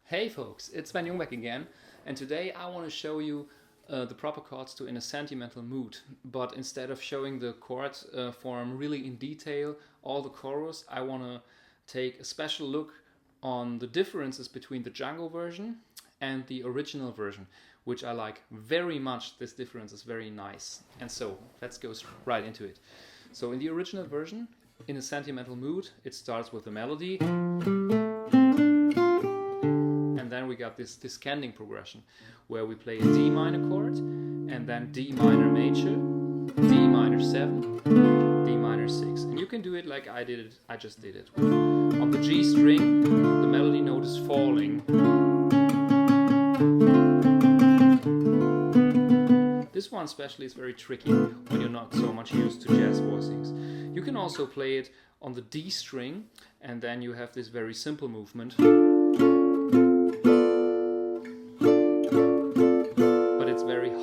Hey folks, it's Sven Jungbeck again, and today I want to show you the proper chords to In a Sentimental Mood. But instead of showing the chord form really in detail, all the chorus, I want to take a special look on the differences between the Django version and the original version, which I like very much. This difference is very nice. And so, let's go right into it. So in the original version, In a Sentimental Mood, it starts with a melody. And then we got this descending progression where we play a D minor chord and then D minor major, D minor 7, D minor 6. And you can do it like I did it, I just did it. On the G string, the melody note is falling. This one especially is very tricky when you're not so much used to jazz voicings. You can also play it on the D string and then you have this very simple movement.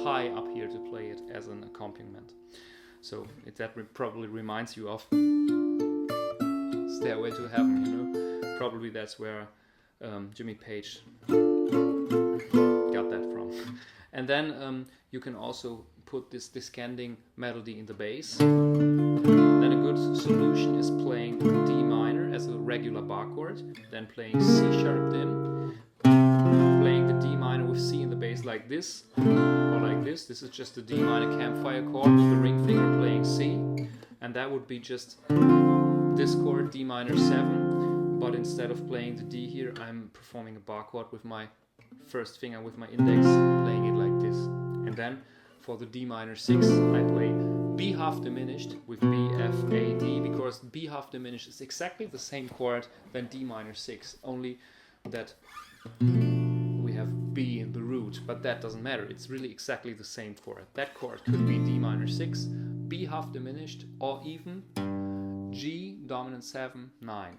High up here to play it as an accompaniment. So that probably reminds you of Stairway to Heaven, you know? Probably that's where Jimmy Page got that from. And then you can also put this descending melody in the bass. Then a good solution is playing D minor as a regular bar chord, then playing C sharp dim, playing the D minor with C in the bass like this, or like this. This is just a D minor campfire chord with the ring finger playing C, and that would be just this chord, D minor 7, but instead of playing the D here, I'm performing a bar chord with my first finger, with my index, playing it like this. And then for the D minor 6, I play B half diminished with B, F, A, D, because B half diminished is exactly the same chord than D minor 6, only that we have B in the root, but that doesn't matter. It's really exactly the same chord. That chord could be D minor 6, B half diminished, or even G dominant 7, 9.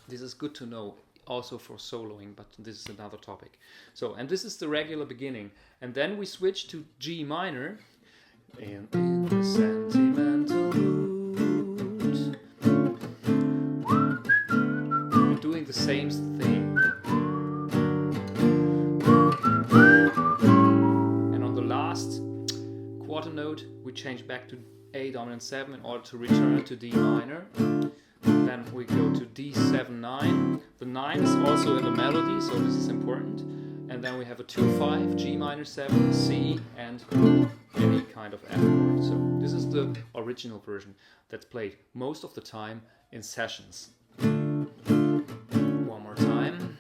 This is good to know also for soloing, but this is another topic. So, and this is the regular beginning. And then we switch to G minor in the sentimental mood. We're doing the same thing. Quarter note, we change back to A dominant 7 in order to return to D minor. Then we go to D7, 9. The 9 is also in the melody, so this is important. And then we have a 2-5, G minor 7, C, and any kind of F chord. So this is the original version that's played most of the time in sessions. One more time.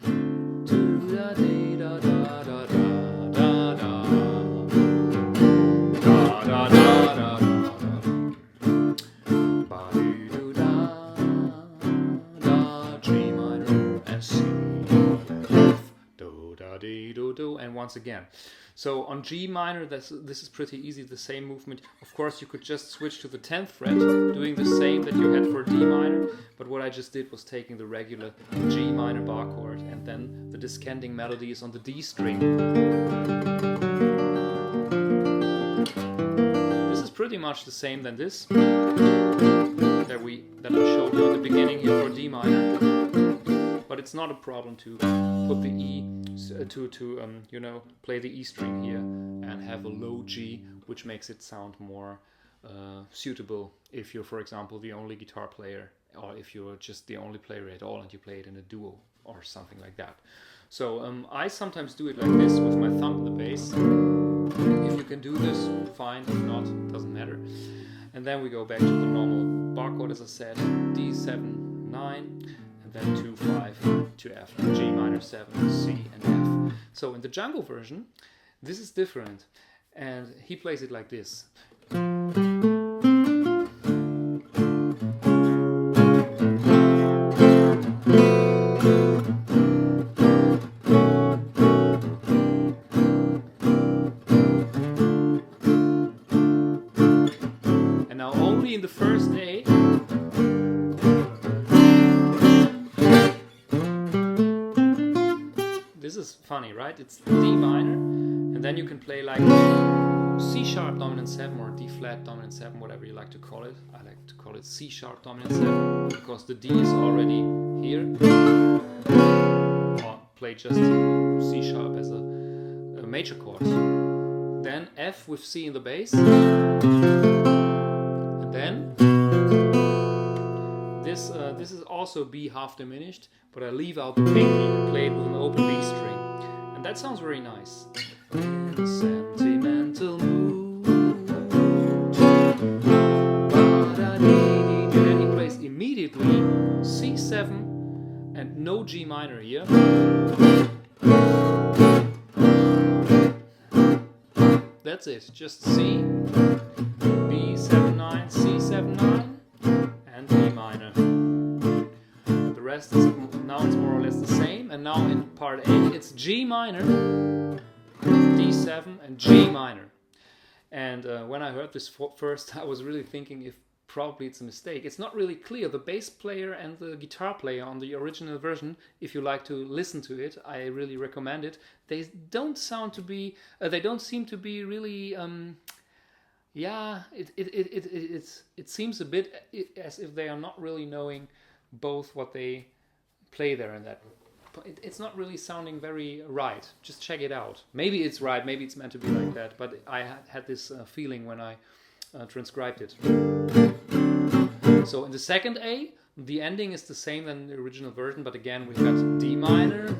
And once again. So on G minor, this is pretty easy, the same movement. Of course, you could just switch to the 10th fret, doing the same that you had for D minor, but what I just did was taking the regular G minor bar chord, and then the descending melody is on the D string. This is pretty much the same than this, that I showed you at the beginning here for D minor. But it's not a problem to put the E, play the E string here and have a low G, which makes it sound more suitable if you're, for example, the only guitar player, or if you're just the only player at all and you play it in a duo or something like that. So I sometimes do it like this with my thumb in the bass. If you can do this, fine. If not, doesn't matter. And then we go back to the normal bar chord, as I said, D7, 9. And then 2-5 to F, G minor 7, C, and F. So in the Django version, this is different, and he plays it like this. And now only in the first A, this is funny, right? It's D minor, and then you can play like C sharp dominant 7 or D flat dominant 7, whatever you like to call it. I like to call it C sharp dominant 7 because the D is already here. Or play just C sharp as a major chord. Then F with C in the bass, and then this is also B half diminished, but I leave out the pinky and play it with an open B string, and that sounds very nice. Sentimental mood. And then he plays immediately C7 and no G minor here. That's it, just C, B7/9, C7/9, and D minor. The rest is now it's more or less the same, and now in part A it's G minor, D7, and G minor. And when I heard this first, I was really thinking if probably it's a mistake. It's not really clear. The bass player and the guitar player on the original version, if you like to listen to it, I really recommend it. They don't sound to be. They don't seem to be really. Yeah, it seems a bit as if they are not really knowing both what they play there and that. It's not really sounding very right. Just check it out. Maybe it's right. Maybe it's meant to be like that. But I had this feeling when I transcribed it. So in the second A, the ending is the same than the original version, but again we've got D minor,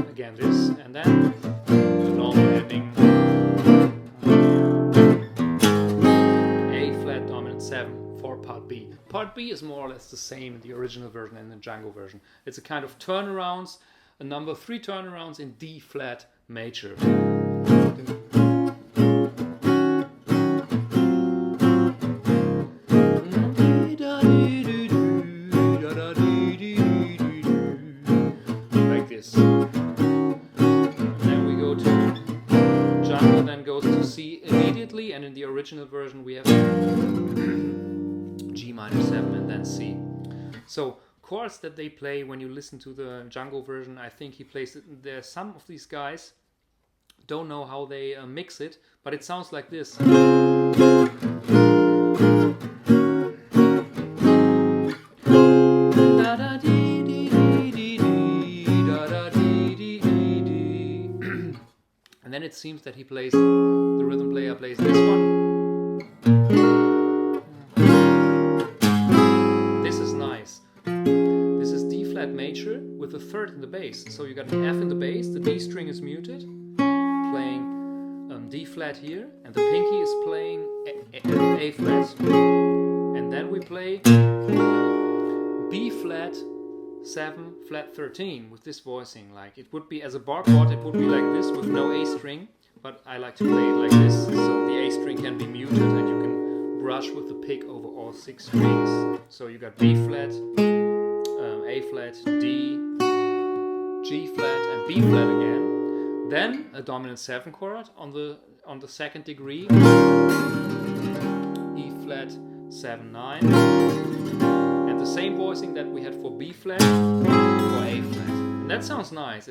again this, and then the normal ending, A flat dominant 7 for part B. Part B is more or less the same in the original version and the Django version. It's a kind of turnarounds, a number 3 turnarounds in D flat major. Like this. And then we go to Django, then goes to C immediately, and in the original version we have G minor 7 and then C. So chords that they play when you listen to the Django version, I think he plays it. There, some of these guys don't know how they mix it, but it sounds like this. And then it seems that he plays, the rhythm player plays this one. Major with a third in the bass. So you got an F in the bass, the D string is muted, playing D flat here, and the pinky is playing A flat. And then we play B flat 7 flat 13 with this voicing. Like it would be as a bar chord, it would be like this with no A string, but I like to play it like this, so the A string can be muted and you can brush with the pick over all 6 strings. So you got B flat, A flat, D, G flat, and B flat again. Then a dominant 7 chord on the second degree, E flat 7/9, and the same voicing that we had for B flat for A flat. And that sounds nice.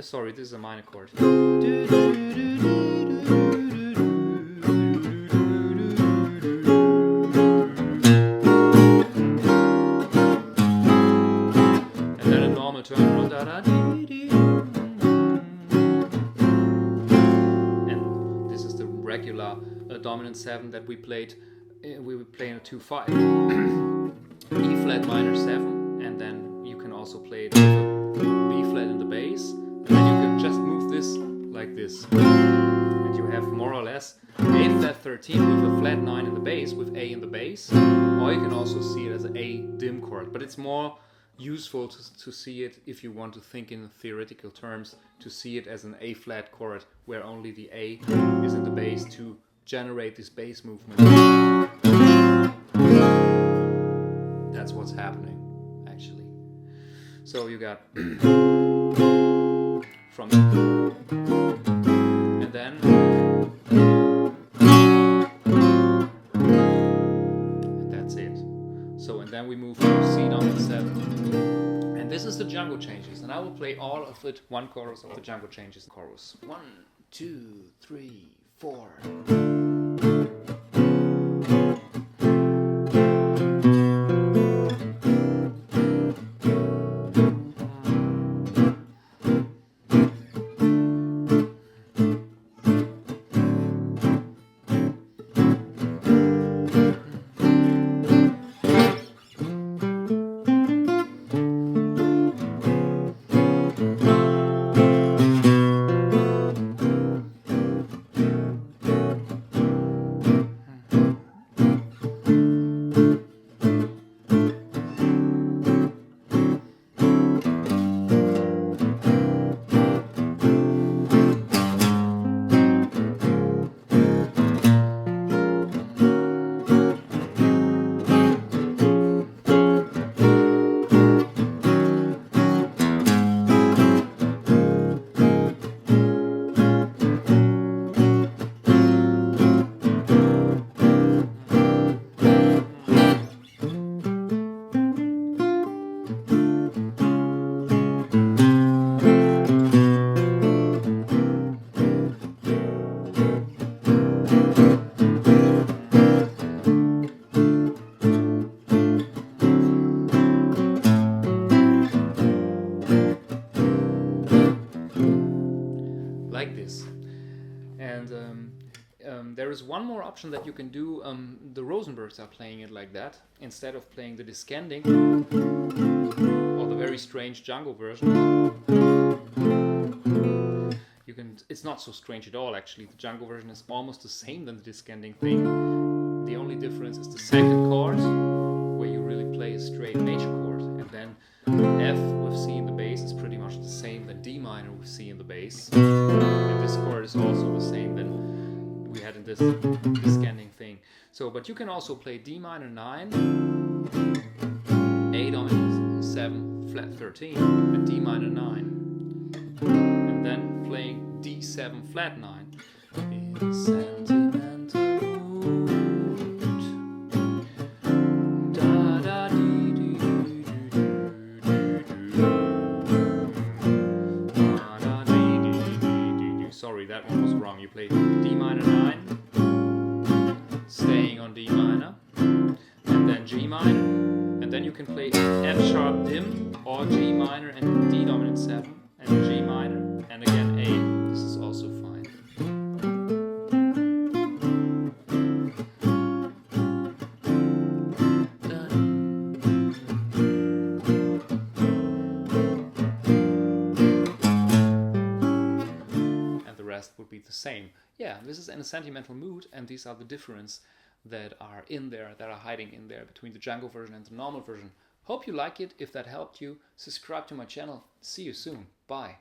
Sorry, this is a minor chord. Turnaround, and this is the regular dominant 7 that we played. We would play in a 2/5, E flat minor 7, and then you can also play it with a B flat in the bass, and then you can just move this like this, and you have more or less A flat 13 with a flat 9 in the bass with A in the bass, or you can also see it as an A dim chord, but it's more useful to see it if you want to think in theoretical terms, to see it as an A flat chord where only the A is in the bass to generate this bass movement. That's what's happening actually. So you got from and then and that's it. So and then we move to C dominant 7. And this is the Django changes, and I will play all of it, one chorus of the Django changes chorus. 1, 2, 3, 4. Like this. And there is one more option that you can do. The Rosenbergs are playing it like that. Instead of playing the descending or the very strange Django version, you can. It's not so strange at all, actually. The Django version is almost the same than the descending thing. The only difference is the second chord, where you really play a straight major chord, and then F with C in the bass is pretty much the same than D minor with C in the bass. And this chord is also the same than we had in this descending thing. So, but you can also play D minor 9, A dominant 7, flat 13, and D minor 9. And then playing D7 flat 9. In sentimental mood. Da da dee dee dee dee dee. Da da dee dee dee dee. Sorry, that one was wrong. You played D minor 9, staying on D minor, and then G minor, and then you can play F sharp dim or G minor and D dominant 7 and G minor, and again A. This is also fine. Would be the same. Yeah, this is in a sentimental mood, and these are the difference that are in there, that are hiding in there between the Django version and the normal version. Hope you like it. If that helped you, subscribe to my channel. See you soon. Bye.